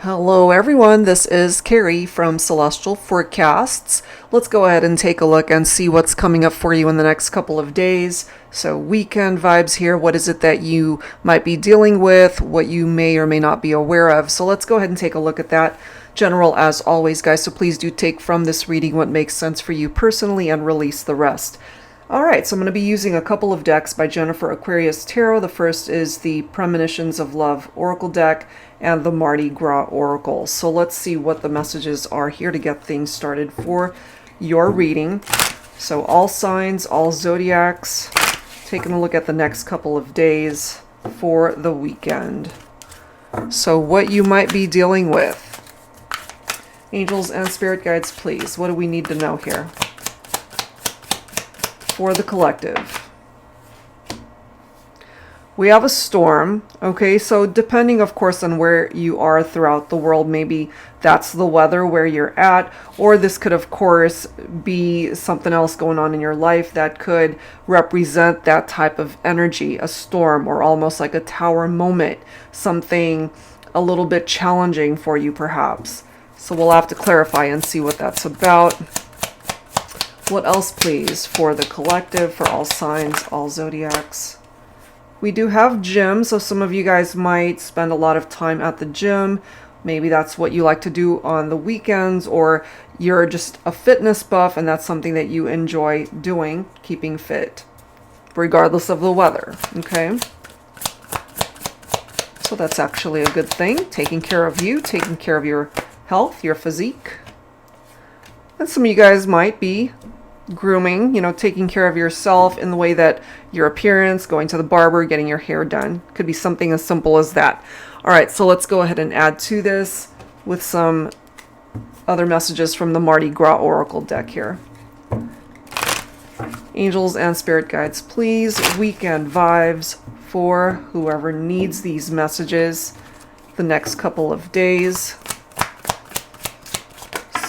Hello everyone, this is Carrie from Celestial Forecasts. Let's go ahead and take a look and see what's coming up for you in the next couple of days. So weekend vibes here, what is it that you might be dealing with, what you may or may not be aware of. So let's go ahead and take a look at that. General as always, guys, so please do take from this reading what makes sense for you personally and release the rest. Alright, so I'm going to be using a couple of decks by Jennifer Aquarius Tarot. The first is the Premonitions of Love Oracle deck and the Mardi Gras Oracle. So let's see what the messages are here to get things started for your reading. So all signs, all zodiacs, taking a look at the next couple of days for the weekend. So what you might be dealing with. Angels and spirit guides, please. What do we need to know here for the collective? We have a storm, okay, so depending of course on where you are throughout the world, maybe that's the weather where you're at, or this could of course be something else going on in your life that could represent that type of energy, a storm, or almost like a tower moment, something a little bit challenging for you perhaps. So we'll have to clarify and see what that's about. What else, please, for the collective, for all signs, all zodiacs? We do have gym, so some of you guys might spend a lot of time at the gym. Maybe that's what you like to do on the weekends, or you're just a fitness buff and that's something that you enjoy doing, keeping fit, regardless of the weather, okay? So that's actually a good thing, taking care of you, taking care of your health, your physique. And some of you guys might be grooming, you know, taking care of yourself in the way that your appearance, going to the barber, getting your hair done. Could be something as simple as that. All right, so let's go ahead and add to this with some other messages from the Mardi Gras Oracle deck here. Angels and spirit guides, please. Weekend vibes for whoever needs these messages the next couple of days.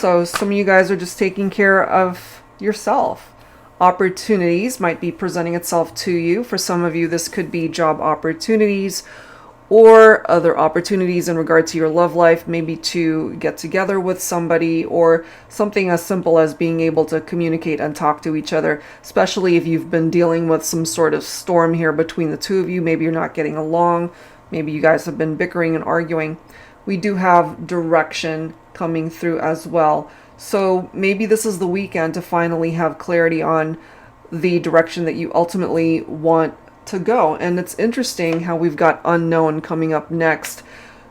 So some of you guys are just taking care of yourself. Opportunities might be presenting itself to you. For some of you, this could be job opportunities or other opportunities in regard to your love life, maybe to get together with somebody, or something as simple as being able to communicate and talk to each other, especially if you've been dealing with some sort of storm here between the two of you. Maybe you're not getting along. Maybe you guys have been bickering and arguing. We do have direction coming through as well. So maybe this is the weekend to finally have clarity on the direction that you ultimately want to go. And it's interesting how we've got unknown coming up next.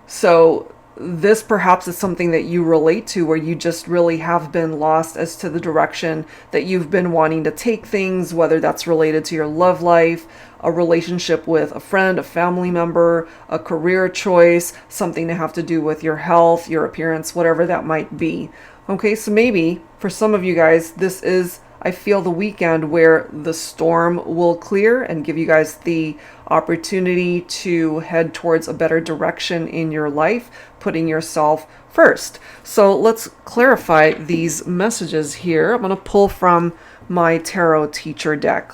So this perhaps is something that you relate to, where you just really have been lost as to the direction that you've been wanting to take things, whether that's related to your love life, a relationship with a friend, a family member, a career choice, something to have to do with your health, your appearance, whatever that might be. Okay, so maybe for some of you guys, this is, I feel, the weekend where the storm will clear and give you guys the opportunity to head towards a better direction in your life, putting yourself first. So let's clarify these messages here. I'm going to pull from my tarot teacher deck.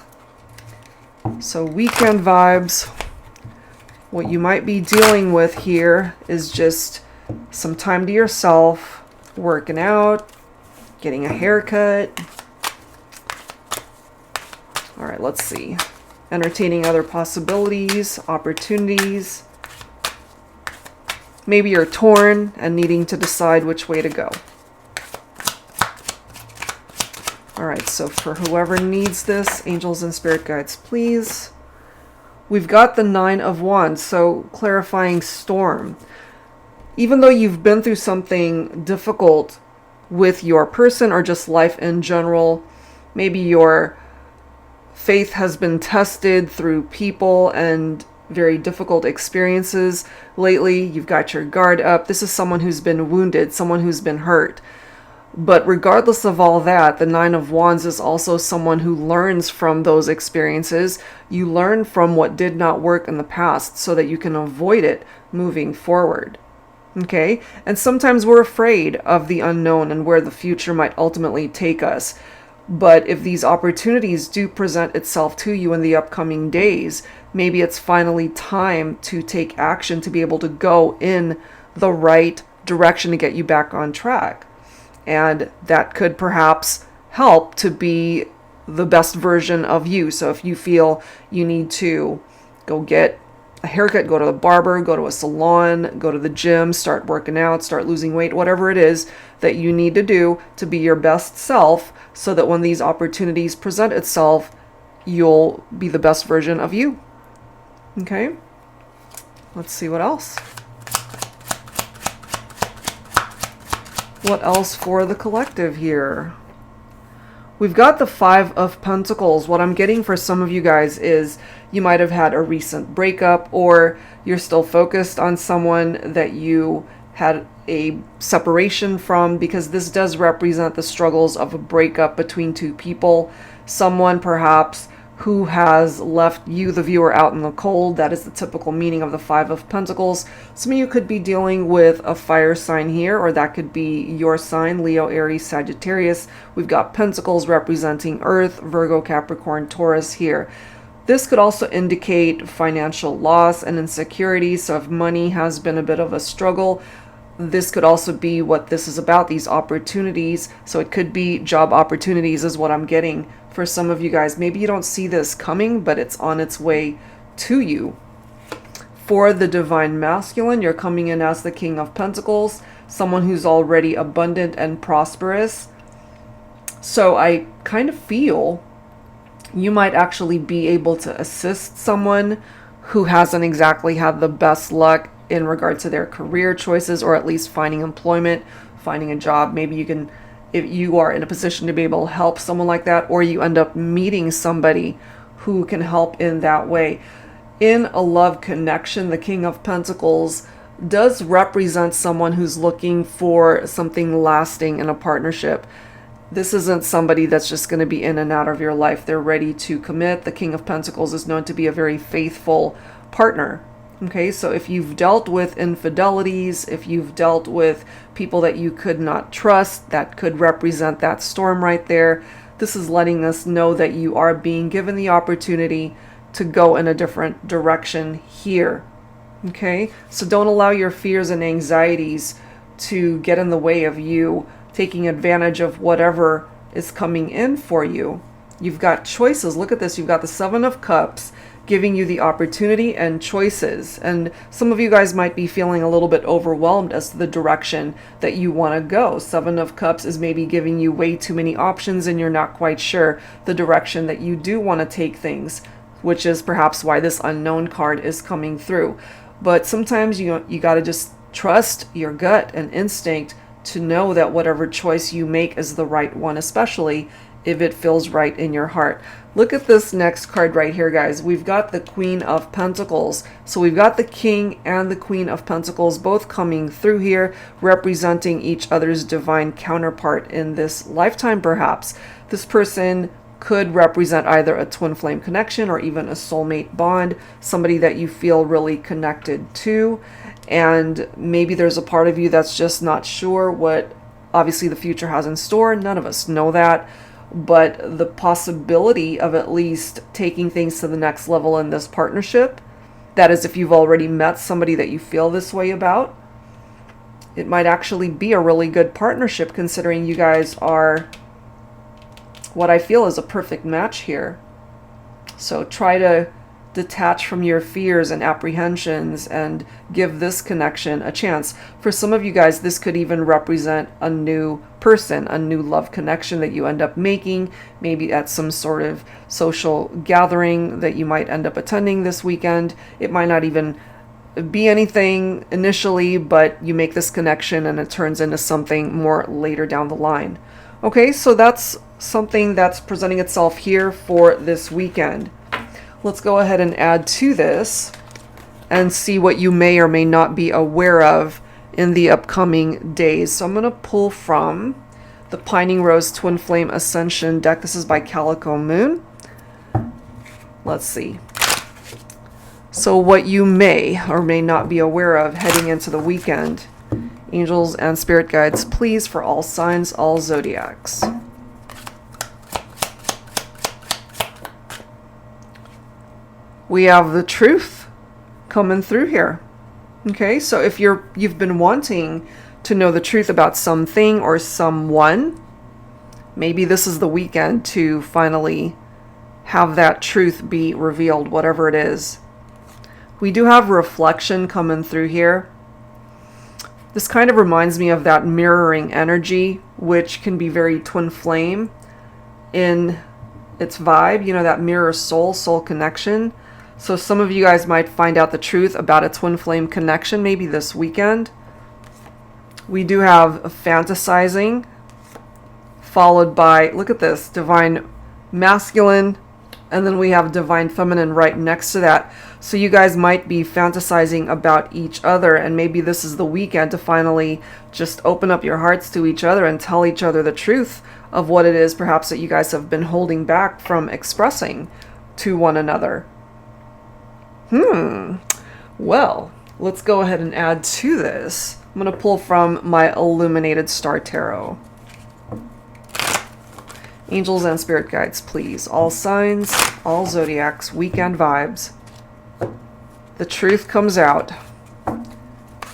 So weekend vibes, what you might be dealing with here is just some time to yourself, working out, getting a haircut. All right, let's see. Entertaining other possibilities, opportunities. Maybe you're torn and needing to decide which way to go. All right, so for whoever needs this, angels and spirit guides, please. We've got the 9 of Wands, so clarifying storm. Even though you've been through something difficult with your person or just life in general, maybe your faith has been tested through people and very difficult experiences lately. You've got your guard up. This is someone who's been wounded, someone who's been hurt. But regardless of all that, the 9 of Wands is also someone who learns from those experiences. You learn from what did not work in the past so that you can avoid it moving forward. Okay? And sometimes we're afraid of the unknown and where the future might ultimately take us. But if these opportunities do present itself to you in the upcoming days, maybe it's finally time to take action to be able to go in the right direction to get you back on track. And that could perhaps help to be the best version of you. So if you feel you need to go get a haircut, go to the barber, go to a salon, go to the gym, start working out, start losing weight, whatever it is that you need to do to be your best self, so that when these opportunities present itself, you'll be the best version of you. Okay? Let's see what else. What else for the collective here? We've got the Five of Pentacles. What I'm getting for some of you guys is you might have had a recent breakup, or you're still focused on someone that you had a separation from, because this does represent the struggles of a breakup between two people. Someone perhaps who has left you, the viewer, out in the cold. That is the typical meaning of the Five of Pentacles. Some of you could be dealing with a fire sign here, or that could be your sign, Leo, Aries, Sagittarius. We've got Pentacles representing Earth, Virgo, Capricorn, Taurus here. This could also indicate financial loss and insecurity. So if money has been a bit of a struggle, this could also be what this is about, these opportunities. So it could be job opportunities is what I'm getting for some of you guys. Maybe you don't see this coming, but it's on its way to you. For the Divine Masculine, you're coming in as the King of Pentacles, someone who's already abundant and prosperous. So I kind of feel you might actually be able to assist someone who hasn't exactly had the best luck in regard to their career choices, or at least finding employment, finding a job. Maybe you can, if you are in a position to be able to help someone like that, or you end up meeting somebody who can help in that way. In a love connection, the King of Pentacles does represent someone who's looking for something lasting in a partnership. This isn't somebody that's just going to be in and out of your life. They're ready to commit. The King of Pentacles is known to be a very faithful partner. Okay, so if you've dealt with infidelities, if you've dealt with people that you could not trust, that could represent that storm right there. This is letting us know that you are being given the opportunity to go in a different direction here. Okay, so don't allow your fears and anxieties to get in the way of you taking advantage of whatever is coming in for you. You've got choices. Look at this. You've got the Seven of Cups giving you the opportunity and choices. And some of you guys might be feeling a little bit overwhelmed as to the direction that you want to go. Seven of Cups is maybe giving you way too many options, and you're not quite sure the direction that you do want to take things, which is perhaps why this Unknown card is coming through. But sometimes you got to just trust your gut and instinct to know that whatever choice you make is the right one, especially if it feels right in your heart. Look at this next card right here, guys. We've got the Queen of Pentacles. So we've got the King and the Queen of Pentacles both coming through here, representing each other's divine counterpart in this lifetime, perhaps. This person could represent either a twin flame connection or even a soulmate bond, somebody that you feel really connected to. And maybe there's a part of you that's just not sure what obviously the future has in store. None of us know that. But the possibility of at least taking things to the next level in this partnership, that is if you've already met somebody that you feel this way about, it might actually be a really good partnership, considering you guys are what I feel is a perfect match here. So try to detach from your fears and apprehensions and give this connection a chance. For some of you guys, this could even represent a new person, a new love connection that you end up making, maybe at some sort of social gathering that you might end up attending this weekend. It might not even be anything initially, but you make this connection and it turns into something more later down the line. Okay, so that's something that's presenting itself here for this weekend. Let's go ahead and add to this and see what you may or may not be aware of in the upcoming days. So I'm going to pull from the Pining Rose Twin Flame Ascension deck. This is by Calico Moon. Let's see. So what you may or may not be aware of heading into the weekend. Angels and spirit guides, please, for all signs, all zodiacs. We have the Truth coming through here. Okay, so if you've been wanting to know the truth about something or someone. Maybe this is the weekend to finally have that truth be revealed, whatever it is. We do have reflection coming through here. This kind of reminds me of that mirroring energy, which can be very twin flame in its vibe, you know, that mirror soul connection. So some of you guys might find out the truth about a twin flame connection maybe this weekend. We do have a fantasizing, followed by, look at this, divine masculine, and then we have divine feminine right next to that. So you guys might be fantasizing about each other, and maybe this is the weekend to finally just open up your hearts to each other and tell each other the truth of what it is perhaps that you guys have been holding back from expressing to one another. Well, let's go ahead and add to this. I'm going to pull from my Illuminated Star Tarot. Angels and spirit guides, please. All signs, all zodiacs, weekend vibes. The truth comes out.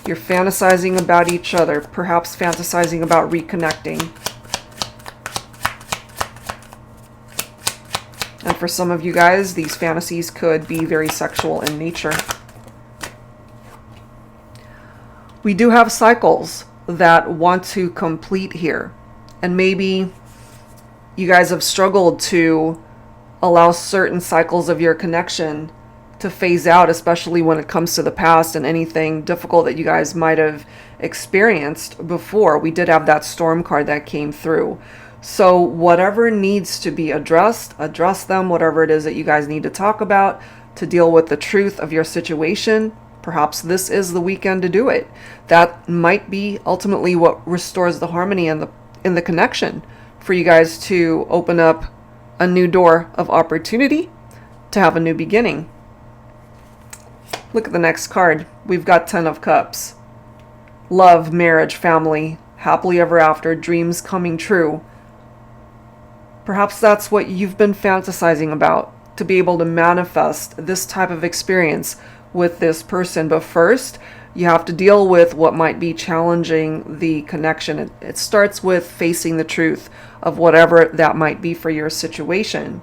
You're fantasizing about each other, perhaps fantasizing about reconnecting. And for some of you guys, these fantasies could be very sexual in nature. We do have cycles that want to complete here. And maybe you guys have struggled to allow certain cycles of your connection to phase out, especially when it comes to the past and anything difficult that you guys might have experienced before. We did have that storm card that came through. So whatever needs to be addressed, address them. Whatever it is that you guys need to talk about to deal with the truth of your situation, perhaps this is the weekend to do it. That might be ultimately what restores the harmony in the connection, for you guys to open up a new door of opportunity, to have a new beginning. Look at the next card. We've got 10 of Cups. Love, marriage, family, happily ever after, dreams coming true. Perhaps that's what you've been fantasizing about, to be able to manifest this type of experience with this person. But first, you have to deal with what might be challenging the connection. It starts with facing the truth of whatever that might be for your situation.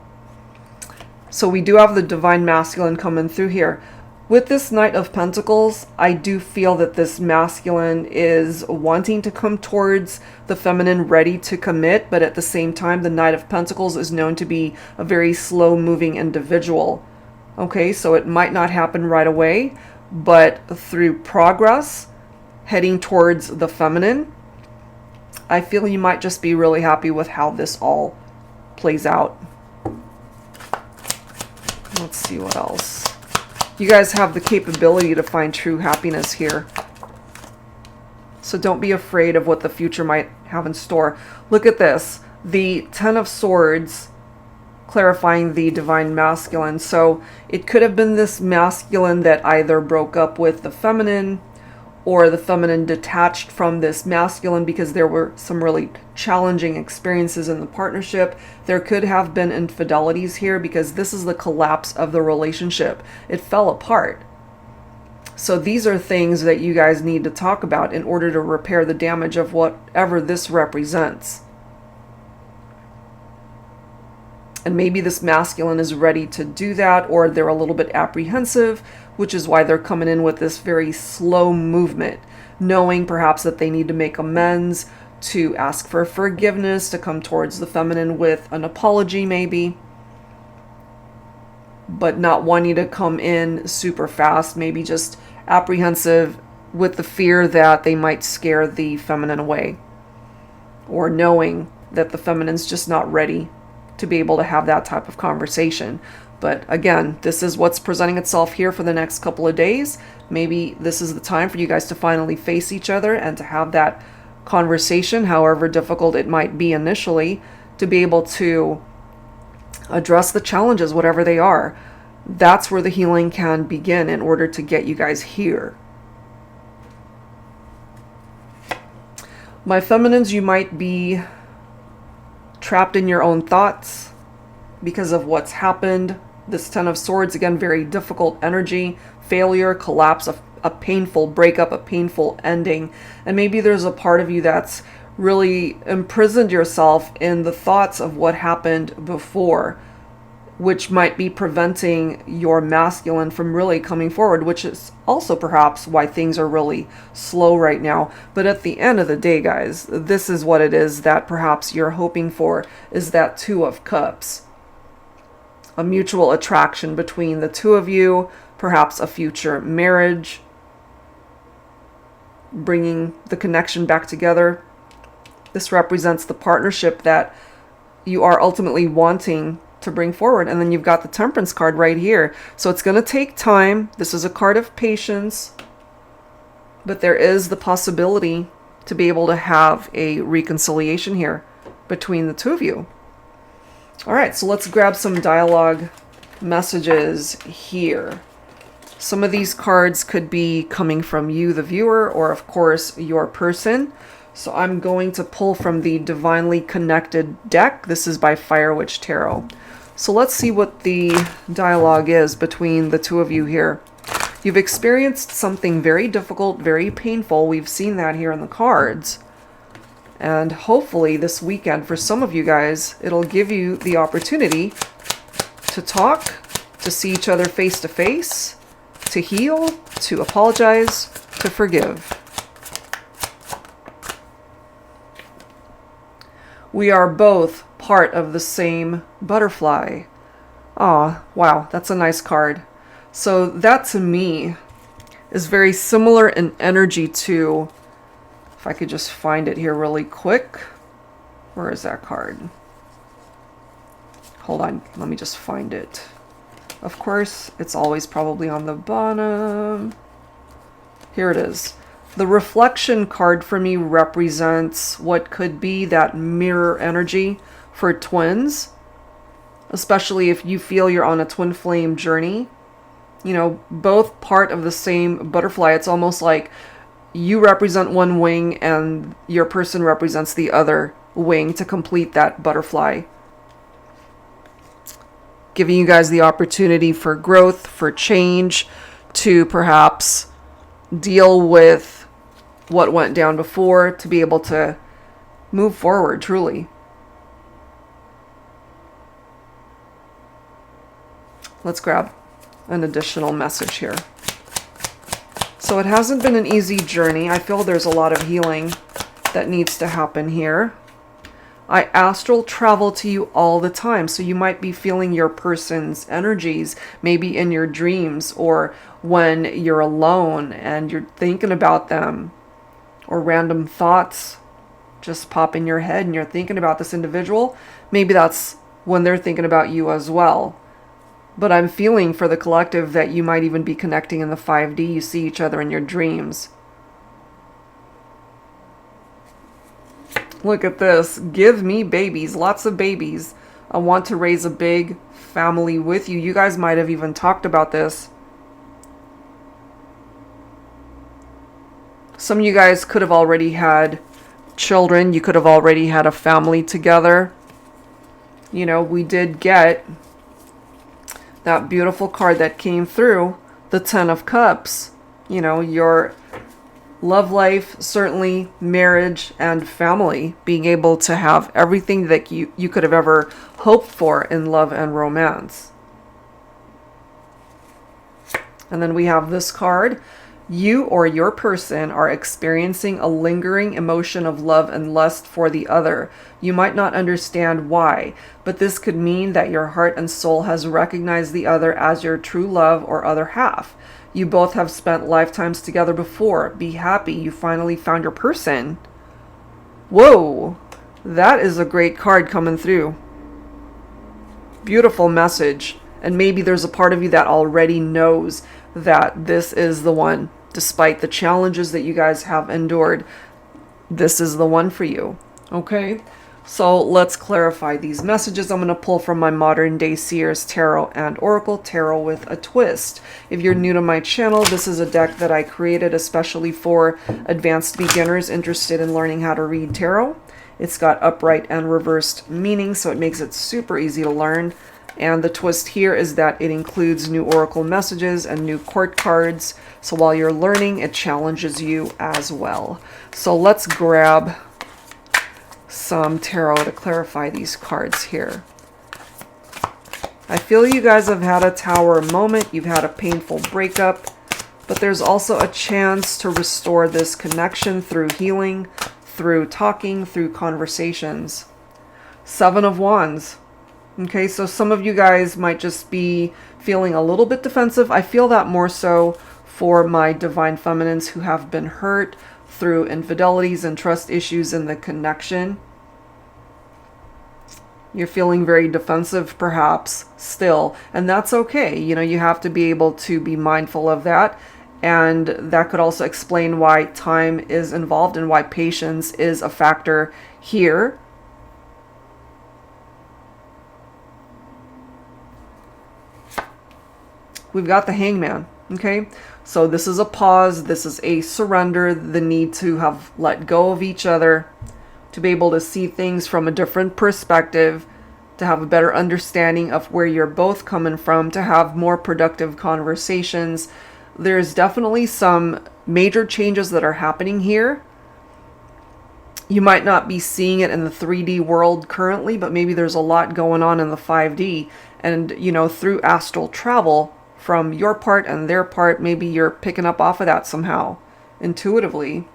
So we do have the divine masculine coming through here. With this Knight of Pentacles, I do feel that this masculine is wanting to come towards the feminine, ready to commit, but at the same time, the Knight of Pentacles is known to be a very slow-moving individual. Okay, so it might not happen right away, but through progress, heading towards the feminine, I feel you might just be really happy with how this all plays out. Let's see what else. You guys have the capability to find true happiness here. So don't be afraid of what the future might have in store. Look at this. The 10 of Swords clarifying the divine masculine. So it could have been this masculine that either broke up with the feminine, or the feminine detached from this masculine because there were some really challenging experiences in the partnership. There could have been infidelities here because this is the collapse of the relationship. It fell apart. So these are things that you guys need to talk about in order to repair the damage of whatever this represents. And maybe this masculine is ready to do that, or they're a little bit apprehensive, which is why they're coming in with this very slow movement, knowing perhaps that they need to make amends, to ask for forgiveness, to come towards the feminine with an apology maybe, but not wanting to come in super fast, maybe just apprehensive with the fear that they might scare the feminine away, or knowing that the feminine's just not ready to be able to have that type of conversation. But again, this is what's presenting itself here for the next couple of days. Maybe this is the time for you guys to finally face each other and to have that conversation, however difficult it might be initially, to be able to address the challenges, whatever they are. That's where the healing can begin in order to get you guys here. My feminines, you might be trapped in your own thoughts because of what's happened. This 10 of Swords, again, very difficult energy, failure, collapse, a painful breakup, a painful ending. And maybe there's a part of you that's really imprisoned yourself in the thoughts of what happened before, which might be preventing your masculine from really coming forward, which is also perhaps why things are really slow right now. But at the end of the day, guys, this is what it is that perhaps you're hoping for, is that Two of Cups. A mutual attraction between the two of you, perhaps a future marriage, bringing the connection back together. This represents the partnership that you are ultimately wanting to bring forward. And then you've got the Temperance card right here. So it's going to take time. This is a card of patience, but there is the possibility to be able to have a reconciliation here between the two of you. All right, so let's grab some dialogue messages here. Some of these cards could be coming from you, the viewer, or of course your person. So I'm going to pull from the Divinely Connected deck. This is by Fire Witch Tarot. So let's see what the dialogue is between the two of you here. You've experienced something very difficult, very painful. We've seen that here in the cards. And hopefully this weekend, for some of you guys, it'll give you the opportunity to talk, to see each other face to face, to heal, to apologize, to forgive. We are both part of the same butterfly. Aw, wow, that's a nice card. So that to me is very similar in energy to, if I could just find it here really quick. Where is that card? Hold on, let me just find it. Of course, it's always probably on the bottom. Here it is. The reflection card for me represents what could be that mirror energy for twins, especially if you feel you're on a twin flame journey. You know, both part of the same butterfly. It's almost like you represent one wing and your person represents the other wing to complete that butterfly. Giving you guys the opportunity for growth, for change, to perhaps deal with what went down before, to be able to move forward truly. Let's grab an additional message here. So it hasn't been an easy journey. I feel there's a lot of healing that needs to happen here. I astral travel to you all the time, so you might be feeling your person's energies, maybe in your dreams or when you're alone and you're thinking about them, or random thoughts just pop in your head and you're thinking about this individual. Maybe that's when they're thinking about you as well. But I'm feeling for the collective that you might even be connecting in the 5D. You see each other in your dreams. Look at this. Give me babies. Lots of babies. I want to raise a big family with you. You guys might have even talked about this. Some of you guys could have already had children. You could have already had a family together. You know, we did get that beautiful card that came through, the Ten of Cups. You know, your love life, certainly marriage and family, being able to have everything that you could have ever hoped for in love and romance. And then we have this card. You or your person are experiencing a lingering emotion of love and lust for the other. You might not understand why, but this could mean that your heart and soul has recognized the other as your true love or other half. You both have spent lifetimes together before. Be happy you finally found your person. Whoa, that is a great card coming through. Beautiful message. And maybe there's a part of you that already knows that this is the one. Despite the challenges that you guys have endured, this is the one for you. Okay, so let's clarify these messages. I'm going to pull from my Modern Day Seers Tarot and Oracle, Tarot with a Twist. If you're new to my channel, this is a deck that I created especially for advanced beginners interested in learning how to read tarot. It's got upright and reversed meaning, so it makes it super easy to learn. And the twist here is that it includes new oracle messages and new court cards. So while you're learning, it challenges you as well. So let's grab some tarot to clarify these cards here. I feel you guys have had a tower moment. You've had a painful breakup. But there's also a chance to restore this connection through healing, through talking, through conversations. Seven of Wands. Okay, so some of you guys might just be feeling a little bit defensive. I feel that more so for my divine feminines who have been hurt through infidelities and trust issues in the connection. You're feeling very defensive perhaps still, and that's okay. You know, you have to be able to be mindful of that. And that could also explain why time is involved and why patience is a factor here. We've got the Hangman, okay? So this is a pause, this is a surrender, the need to have let go of each other, to be able to see things from a different perspective, to have a better understanding of where you're both coming from, to have more productive conversations. There's definitely some major changes that are happening here. You might not be seeing it in the 3D world currently, but maybe there's a lot going on in the 5D. And, you know, through astral travel, from your part and their part, maybe you're picking up off of that somehow, intuitively.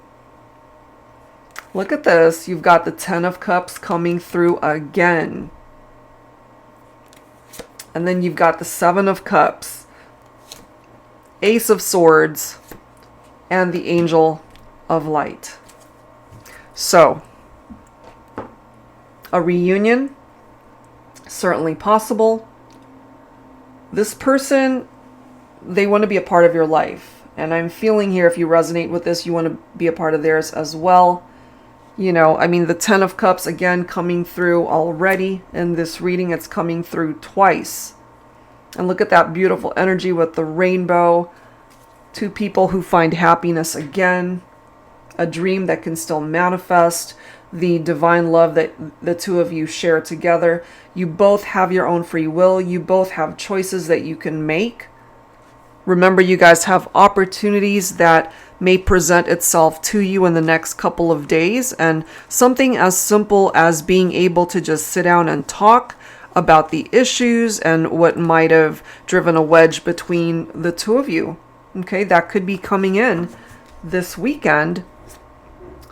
Look at this. You've got the Ten of Cups coming through again. And then you've got the Seven of Cups, Ace of Swords, and the Angel of Light. So, a reunion, certainly possible. This person, they want to be a part of your life. And I'm feeling here, if you resonate with this, you want to be a part of theirs as well. You know, I mean, the Ten of Cups, again, coming through already in this reading. It's coming through twice. And look at that beautiful energy with the rainbow. Two people who find happiness again. A dream that can still manifest. The divine love that the two of you share together. You both have your own free will. You both have choices that you can make. Remember, you guys have opportunities that may present itself to you in the next couple of days. And something as simple as being able to just sit down and talk about the issues and what might have driven a wedge between the two of you. Okay, that could be coming in this weekend,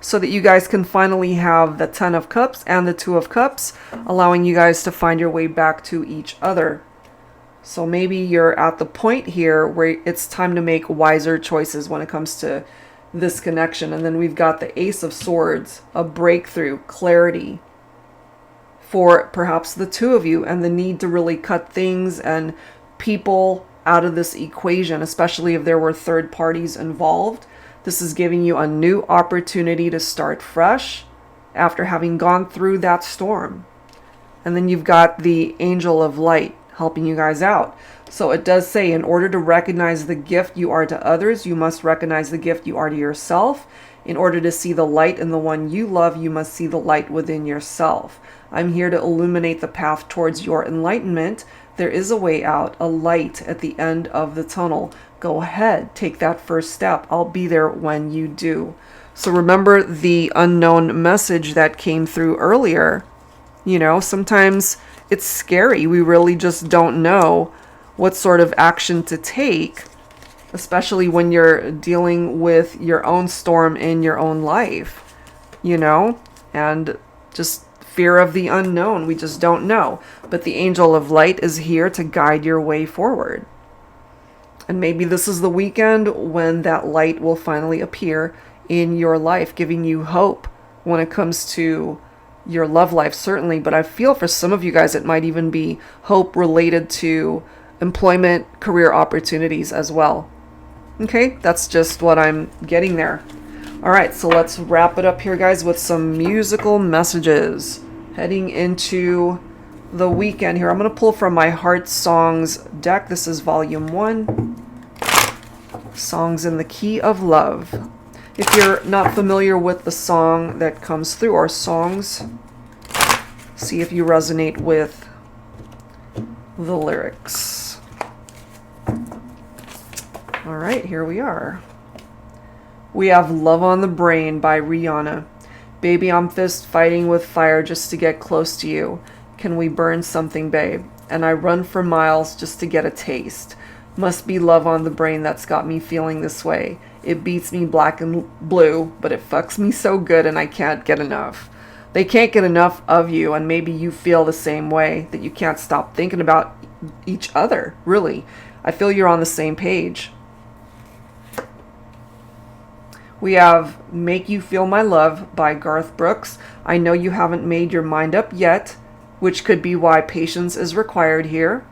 so that you guys can finally have the Ten of Cups and the Two of Cups, allowing you guys to find your way back to each other. So maybe you're at the point here where it's time to make wiser choices when it comes to this connection. And then we've got the Ace of Swords, a breakthrough, clarity for perhaps the two of you, and the need to really cut things and people out of this equation, especially if there were third parties involved. This is giving you a new opportunity to start fresh after having gone through that storm. And then you've got the Angel of Light helping you guys out. So it does say, in order to recognize the gift you are to others, you must recognize the gift you are to yourself. In order to see the light in the one you love, you must see the light within yourself. I'm here to illuminate the path towards your enlightenment. There is a way out, a light at the end of the tunnel. Go ahead, take that first step. I'll be there when you do. So remember the unknown message that came through earlier. You know, sometimes it's scary. We really just don't know what sort of action to take, especially when you're dealing with your own storm in your own life, you know, and just fear of the unknown. We just don't know. But the Angel of Light is here to guide your way forward. And maybe this is the weekend when that light will finally appear in your life, giving you hope when it comes to your love life, certainly. But I feel for some of you guys, it might even be hope related to employment, career opportunities as well. Okay, that's just what I'm getting there. All right, so let's wrap it up here, guys, with some musical messages heading into the weekend here. I'm going to pull from my Heart Songs deck. This is volume 1. Songs in the Key of Love. If you're not familiar with the song that comes through, or songs, see if you resonate with the lyrics. All right, here we are. We have Love on the Brain by Rihanna. Baby, I'm fist fighting with fire just to get close to you. Can we burn something, babe? And I run for miles just to get a taste. Must be love on the brain that's got me feeling this way. It beats me black and blue, but it fucks me so good and I can't get enough. They can't get enough of you, and maybe you feel the same way, that you can't stop thinking about each other, really. I feel you're on the same page. We have Make You Feel My Love by Garth Brooks. I know you haven't made your mind up yet, which could be why patience is required here.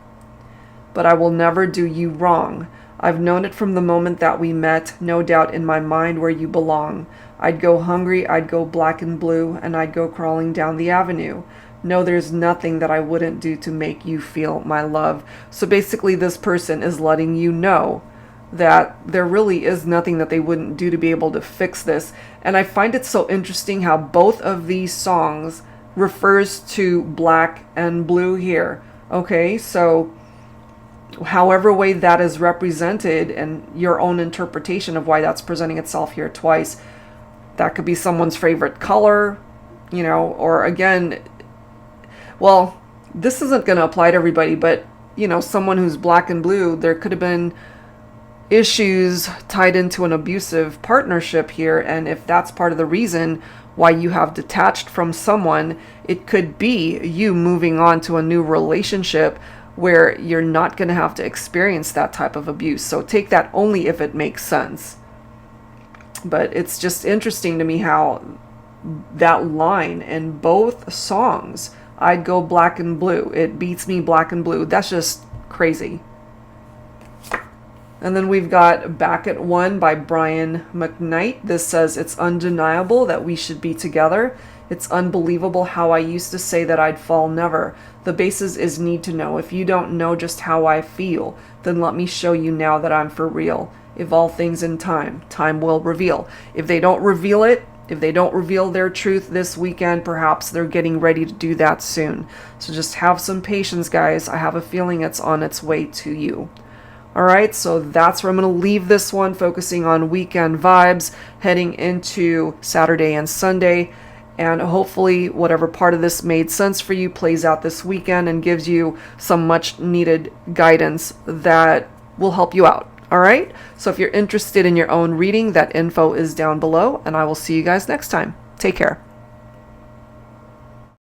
But I will never do you wrong. I've known it from the moment that we met, no doubt in my mind where you belong. I'd go hungry, I'd go black and blue, and I'd go crawling down the avenue. No, there's nothing that I wouldn't do to make you feel my love. So basically this person is letting you know that there really is nothing that they wouldn't do to be able to fix this. And I find it so interesting how both of these songs refers to black and blue here. Okay, so however way that is represented and your own interpretation of why that's presenting itself here twice, that could be someone's favorite color, you know, or again, well, this isn't going to apply to everybody, but you know, someone who's black and blue, there could have been issues tied into an abusive partnership here, and if that's part of the reason why you have detached from someone, it could be you moving on to a new relationship where you're not going to have to experience that type of abuse. So take that only if it makes sense. But it's just interesting to me how that line in both songs, I'd go black and blue, it beats me black and blue, that's just crazy. And then we've got Back at One by Brian McKnight. This says, it's undeniable that we should be together. It's unbelievable how I used to say that I'd fall never. The basis is need to know. If you don't know just how I feel, then let me show you now that I'm for real. If all things in time, time will reveal. If they don't reveal it, if they don't reveal their truth this weekend, perhaps they're getting ready to do that soon. So just have some patience, guys. I have a feeling it's on its way to you. All right, so that's where I'm going to leave this one, focusing on weekend vibes heading into Saturday and Sunday. And hopefully whatever part of this made sense for you plays out this weekend and gives you some much needed guidance that will help you out. All right, so if you're interested in your own reading, that info is down below, and I will see you guys next time. Take care.